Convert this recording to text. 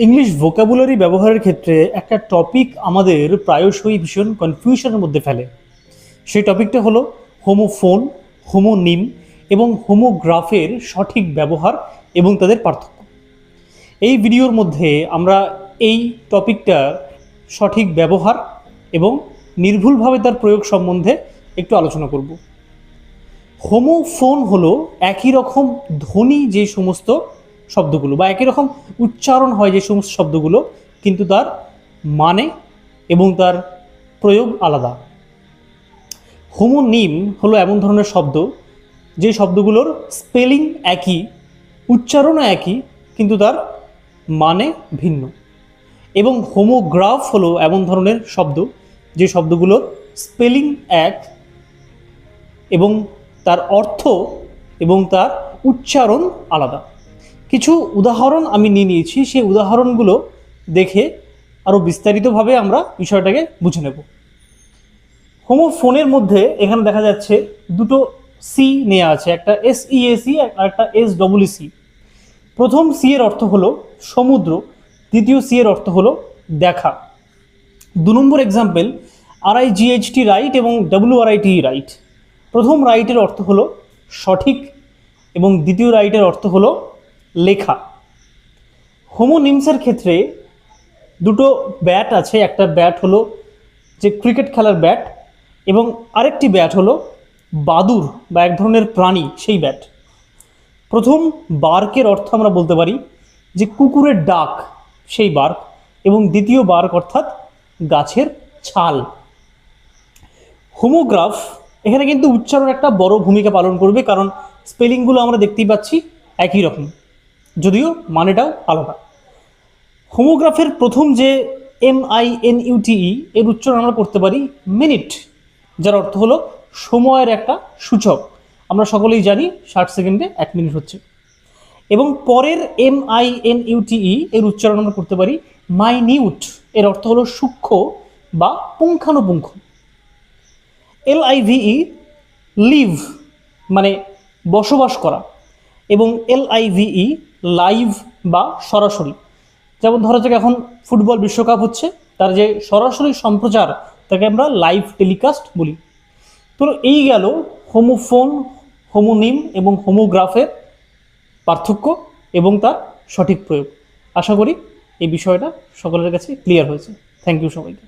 English vocabulary ব্যবহারের ক্ষেত্রে একটা টপিক আমাদের প্রায়শই ভীষণ কনফিউশনের মধ্যে ফেলে। সেই টপিকটা হলো হোমোফোন, হোমোনিম এবং হোমোগ্রাফের সঠিক ব্যবহার এবং তাদের পার্থক্য। এই ভিডিওর মধ্যে আমরা এই টপিকটা সঠিক ব্যবহার এবং নির্ভুলভাবে তার প্রয়োগ সম্বন্ধে একটু আলোচনা করব। হোমোফোন হলো একই রকম ধ্বনি যে সমস্ত শব্দগুলো বা একই রকম উচ্চারণ হয় যে সমস্ত শব্দগুলো, কিন্তু তার মানে এবং তার প্রয়োগ আলাদা। হোমোনিম হলো এমন ধরনের শব্দ যে শব্দগুলোর স্পেলিং একই, উচ্চারণও একই, কিন্তু তার মানে ভিন্ন। এবং হোমোগ্রাফ হলো এমন ধরনের শব্দ যে শব্দগুলোর স্পেলিং এক এবং তার অর্থ এবং তার উচ্চারণ আলাদা। কিছু উদাহরণ আমি নিয়ে নিয়েছি, সেই উদাহরণগুলো দেখে আরও বিস্তারিতভাবে আমরা বিষয়টাকে বুঝে নেব। হোমোফোনের মধ্যে এখানে দেখা যাচ্ছে দুটো সি নেওয়া আছে, একটা SEAC আর একটা SEEC। প্রথম সি এর অর্থ হলো সমুদ্র, দ্বিতীয় সি এর অর্থ হলো দেখা। 2 নম্বর এক্সাম্পল, RIGHT রাইট এবং WRIT রাইট। প্রথম রাইটের অর্থ হলো সঠিক এবং দ্বিতীয় রাইটের অর্থ হলো লেখা। হোমোনিমসের ক্ষেত্রে দুটো ব্যাট আছে, একটা ব্যাট হলো যে ক্রিকেট খেলার ব্যাট এবং আরেকটি ব্যাট হলো বাদুর বা এক ধরনের প্রাণী, সেই ব্যাট। প্রথম বার্কের অর্থ আমরা বলতে পারি যে কুকুরের ডাক, সেই বার্ক, এবং দ্বিতীয় বার্ক অর্থাৎ গাছের ছাল। হোমোগ্রাফ এখানে কিন্তু উচ্চারণ একটা বড় ভূমিকা পালন করবে, কারণ স্পেলিংগুলো আমরা দেখতেই পাচ্ছি একই রকম, যদিও মানেটাও আলাদা। হোমোগ্রাফের প্রথম যে MINUTE এর উচ্চারণ আমরা করতে পারি মিনিট, যার অর্থ হলো সময়ের একটা সূচক। আমরা সকলেই জানি 60 সেকেন্ডে 1 মিনিট হচ্ছে। এবং পরের MINUTE এর উচ্চারণ আমরা করতে পারি মাইনিউট, এর অর্থ হলো সূক্ষ্ম বা পুঙ্খানুপুঙ্খ। LIVE লিভ মানে বসবাস করা, এবং LIVE লাইভ বা সরাসরি। যেমন ধরা যাক এখন ফুটবল বিশ্বকাপ হচ্ছে, তার যে সরাসরি সম্প্রচার তাকে আমরা লাইভ টেলিকাস্ট বলি। তো এই গেল হোমোফোন, হোমোনিম এবং হোমোগ্রাফের পার্থক্য এবং তার সঠিক প্রয়োগ। আশা করি এই বিষয়টা সকলের কাছে ক্লিয়ার হয়েছে। থ্যাংক ইউ সবাইকে।